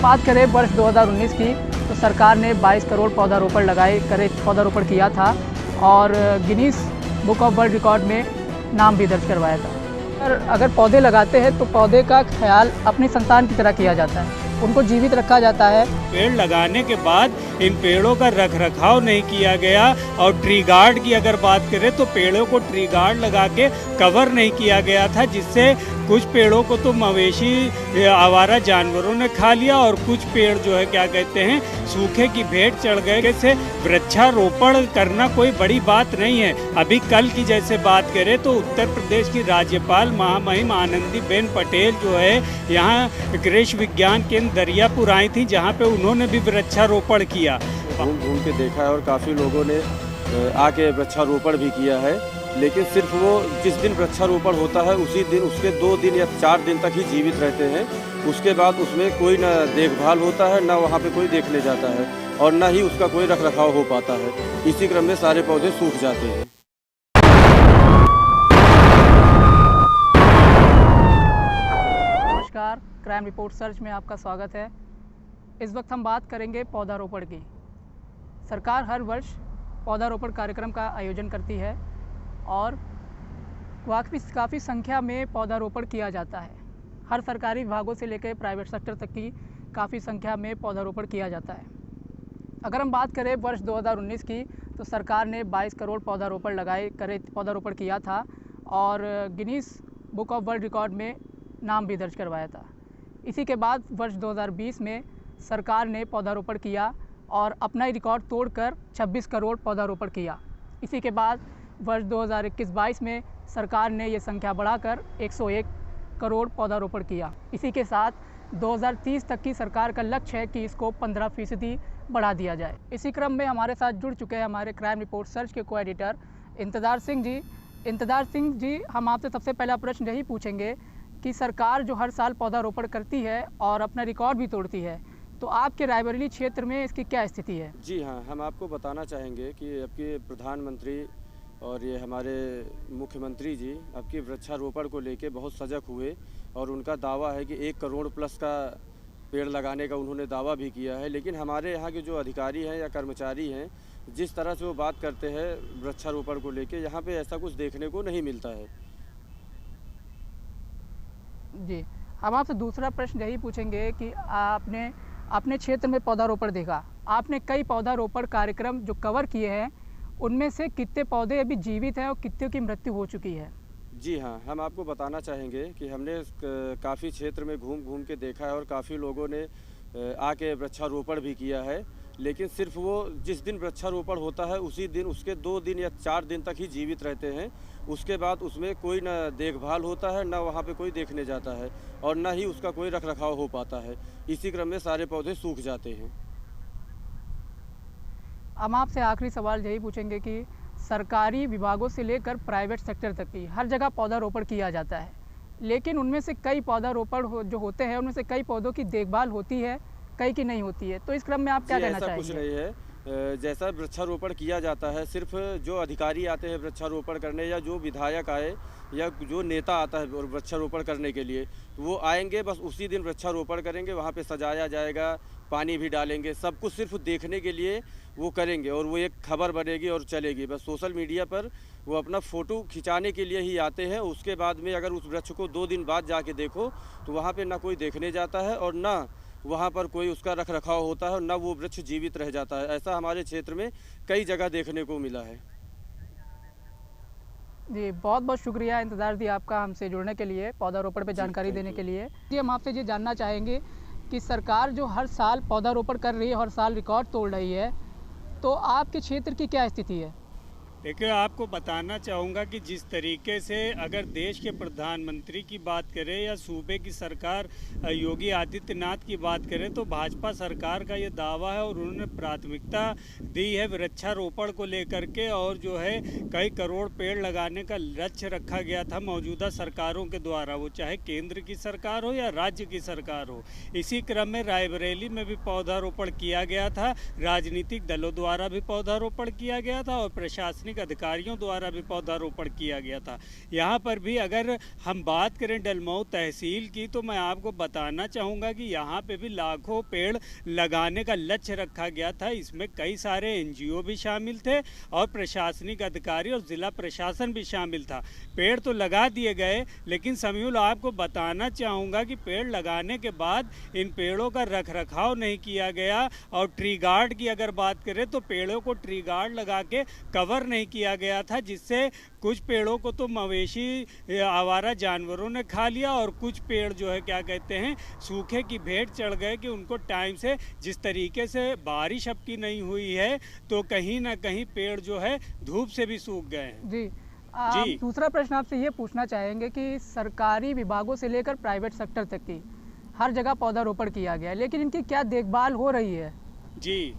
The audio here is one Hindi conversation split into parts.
बात करें वर्ष 2019 की तो सरकार ने 22 करोड़ पौधारोपण किया था और Guinness book of world record में नाम भी दर्ज करवाया था। अगर पौधे लगाते हैं तो पौधे का ख्याल अपनी संतान की तरह किया जाता है, उनको जीवित रखा जाता है। पेड़ लगाने के बाद इन पेड़ों का रखरखाव नहीं किया गया और ट्री गार्ड की अगर बात करें तो पेड़ों को ट्री गार्ड लगा के कवर नहीं किया गया था, जिससे कुछ पेड़ों को तो मवेशी आवारा जानवरों ने खा लिया और कुछ पेड़ जो है क्या कहते हैं सूखे की भेंट चढ़ गए। से वृक्षारोपण करना कोई बड़ी बात नहीं है। अभी कल की जैसे बात करें तो उत्तर प्रदेश की राज्यपाल महामहिम आनंदीबेन पटेल जो है यहाँ कृषि विज्ञान केंद्र दरियापुर आई थी, जहाँ पे उन्होंने भी वृक्षारोपण किया। घूम के देखा है और काफ़ी लोगों ने आके वृक्षारोपण भी किया है, लेकिन सिर्फ वो जिस दिन वृक्षारोपण होता है उसी दिन उसके 2 दिन या 4 दिन तक ही जीवित रहते हैं। उसके बाद उसमें कोई ना देखभाल होता है, ना वहाँ पे कोई देखने जाता है और ना ही उसका कोई रखरखाव हो पाता है। इसी क्रम में सारे पौधे सूख जाते हैं। नमस्कार, क्राइम रिपोर्ट सर्च में आपका स्वागत है। इस वक्त हम बात करेंगे पौधारोपण की। सरकार हर वर्ष पौधारोपण कार्यक्रम का आयोजन करती है और काफ़ी संख्या में पौधारोपण किया जाता है। हर सरकारी विभागों से लेकर प्राइवेट सेक्टर तक की काफ़ी संख्या में पौधारोपण किया जाता है। अगर हम बात करें वर्ष 2019 की तो सरकार ने 22 करोड़ पौधारोपण किया था और Guinness book of world record में नाम भी दर्ज करवाया था। इसी के बाद वर्ष 2020 में सरकार ने पौधारोपण किया और अपना ही रिकॉर्ड तोड़कर 26 करोड़ पौधारोपण किया। इसी के बाद वर्ष 2021-22 में सरकार ने ये संख्या बढ़ाकर 101 करोड़ पौधारोपण किया। इसी के साथ 2030 तक की सरकार का लक्ष्य है कि इसको 15% बढ़ा दिया जाए। इसी क्रम में हमारे साथ जुड़ चुके हैं हमारे क्राइम रिपोर्ट सर्च के को एडिटर इंतज़ार सिंह जी। इंतज़ार सिंह जी, हम आपसे सबसे पहला प्रश्न यही पूछेंगे कि सरकार जो हर साल पौधारोपण करती है और अपना रिकॉर्ड भी तोड़ती है, तो आपके रायबरेली क्षेत्र में इसकी क्या स्थिति है? जी हाँ, हम आपको बताना चाहेंगे कि अब के प्रधानमंत्री और ये हमारे मुख्यमंत्री जी अब की वृक्षारोपण को लेके बहुत सजग हुए और उनका दावा है कि 1 करोड़ प्लस का पेड़ लगाने का उन्होंने दावा भी किया है। लेकिन हमारे यहाँ के जो अधिकारी हैं या कर्मचारी हैं, जिस तरह से वो बात करते हैं वृक्षारोपण को लेके, यहाँ पे ऐसा कुछ देखने को नहीं मिलता है। जी, हम आपसे दूसरा प्रश्न यही पूछेंगे कि आपने अपने क्षेत्र में पौधारोपण देखा, आपने कई पौधारोपण कार्यक्रम जो कवर किए हैं, उनमें से कितने पौधे अभी जीवित हैं और कितने की मृत्यु हो चुकी है? जी हाँ, हम आपको बताना चाहेंगे कि हमने काफ़ी क्षेत्र में घूम के देखा है और काफ़ी लोगों ने आके वृक्षारोपण भी किया है, लेकिन सिर्फ वो जिस दिन वृक्षारोपण होता है उसी दिन उसके 2 दिन या 4 दिन तक ही जीवित रहते हैं। उसके बाद उसमें कोई ना देखभाल होता है, ना वहाँ पे कोई देखने जाता है और ना ही उसका कोई रखरखाव हो पाता है। इसी क्रम में सारे पौधे सूख जाते हैं। हम आपसे आखिरी सवाल यही पूछेंगे कि सरकारी विभागों से लेकर प्राइवेट सेक्टर तक की हर जगह पौधारोपण किया जाता है, लेकिन उनमें से कई पौधारोपण जो होते हैं उनमें से कई पौधों की देखभाल होती है, कई की नहीं होती है। तो इस क्रम में आप क्या कहना चाहेंगे? कुछ नहीं है। जैसा वृक्षारोपण किया जाता है, सिर्फ जो अधिकारी आते हैं वृक्षारोपण करने या जो विधायक आए या जो नेता आता है वृक्षारोपण करने के लिए, तो वो आएंगे, बस उसी दिन वृक्षारोपण करेंगे, वहाँ पे सजाया जाएगा, पानी भी डालेंगे, सब कुछ सिर्फ देखने के लिए वो करेंगे और वो एक खबर बनेगी और चलेगी। बस सोशल मीडिया पर वो अपना फ़ोटो खिंचाने के लिए ही आते हैं। उसके बाद में अगर उस वृक्ष को 2 दिन बाद जाके देखो तो वहाँ पे ना कोई देखने जाता है और ना वहाँ पर कोई उसका रखरखाव होता है और ना वो वृक्ष जीवित रह जाता है। ऐसा हमारे क्षेत्र में कई जगह देखने को मिला है। जी, बहुत बहुत शुक्रिया इंतज़ार दी आपका हमसे जुड़ने के लिए, पौधारोपण पे जानकारी देने के लिए। जी, हम आपसे ये जानना चाहेंगे कि सरकार जो हर साल पौधारोपण कर रही है, हर साल रिकॉर्ड तोड़ रही है, तो आपके क्षेत्र की क्या स्थिति है? देखिए, आपको बताना चाहूँगा कि जिस तरीके से अगर देश के प्रधानमंत्री की बात करें या सूबे की सरकार योगी आदित्यनाथ की बात करें, तो भाजपा सरकार का ये दावा है और उन्होंने प्राथमिकता दी है वृक्षारोपण को लेकर के और जो है कई करोड़ पेड़ लगाने का लक्ष्य रखा गया था मौजूदा सरकारों के द्वारा, वो चाहे केंद्र की सरकार हो या राज्य की सरकार हो। इसी क्रम में रायबरेली में भी पौधारोपण किया गया था, राजनीतिक दलों द्वारा भी पौधारोपण किया गया था और प्रशासनिक प्रशासनिक अधिकारियों द्वारा भी पौधारोपण किया गया था। यहाँ पर भी अगर हम बात करें डलमऊ तहसील की, तो मैं आपको बताना चाहूँगा कि यहाँ पे भी लाखों पेड़ लगाने का लक्ष्य रखा गया था। इसमें कई सारे NGO भी शामिल थे और प्रशासनिक अधिकारी और ज़िला प्रशासन भी शामिल था। पेड़ तो लगा दिए गए, लेकिन समयूल आपको बताना चाहूँगा कि पेड़ लगाने के बाद इन पेड़ों का रखरखाव नहीं किया गया। और ट्री गार्ड की अगर बात करें तो पेड़ों को ट्री गार्ड लगा के कवर नहीं किया गया था, जिससे कुछ पेड़ों को तो मवेशी आवारा जानवरों ने खा लिया और कुछ पेड़ जो है क्या कहते हैं सूखे की भेंट चढ़ गए कि उनको टाइम से, जिस तरीके से बारिश अब की नहीं हुई है, तो कहीं ना कहीं पेड़ जो है धूप से भी सूख गए हैं। जी जी। दूसरा प्रश्न आपसे ये पूछना चाहेंगे कि सरकारी विभागों से लेकर प्राइवेट सेक्टर तक की हर जगह पौधारोपण किया गया है, लेकिन इनकी क्या देखभाल हो रही है? जी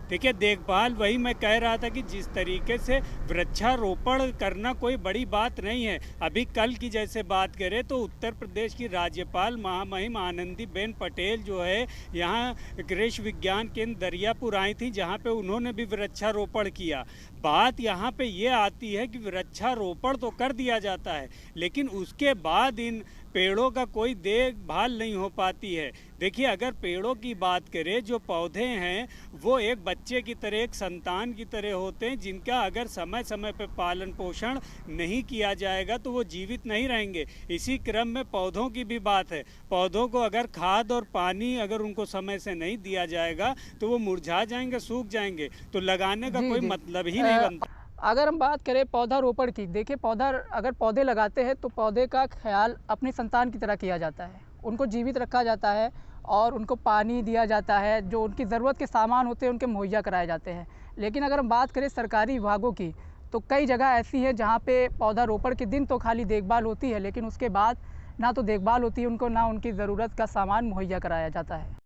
देखिए, देखभाल वही मैं कह रहा था कि जिस तरीके से वृक्षारोपण करना कोई बड़ी बात नहीं है। अभी कल की जैसे बात करें तो उत्तर प्रदेश की राज्यपाल महामहिम आनंदीबेन पटेल जो है यहाँ कृषि विज्ञान केंद्र दरियापुर आई थी, जहाँ पे उन्होंने भी वृक्षारोपण किया। बात यहाँ पे ये आती है कि वृक्षारोपण तो कर दिया जाता है, लेकिन उसके बाद इन पेड़ों का कोई देखभाल नहीं हो पाती है। देखिए, अगर पेड़ों की बात करें, जो पौधे हैं वो एक बच्चे की तरह, एक संतान की तरह होते हैं, जिनका अगर समय समय पर पालन पोषण नहीं किया जाएगा तो वो जीवित नहीं रहेंगे। इसी क्रम में पौधों की भी बात है। पौधों को अगर खाद और पानी अगर उनको समय से नहीं दिया जाएगा तो वो मुरझा जाएंगे, सूख जाएंगे, तो लगाने का कोई मतलब ही नहीं बनता। अगर हम बात करें पौधारोपण की, देखिए अगर पौधे लगाते हैं तो पौधे का ख्याल अपनी संतान की तरह किया जाता है। उनको जीवित रखा जाता है और उनको पानी दिया जाता है, जो उनकी ज़रूरत के सामान होते हैं उनके मुहैया कराए जाते हैं। लेकिन अगर हम बात करें सरकारी विभागों की, तो कई जगह ऐसी है जहाँ पे पौधारोपण के दिन तो खाली देखभाल होती है, लेकिन उसके बाद ना तो देखभाल होती है उनको, ना उनकी ज़रूरत का सामान मुहैया कराया जाता है।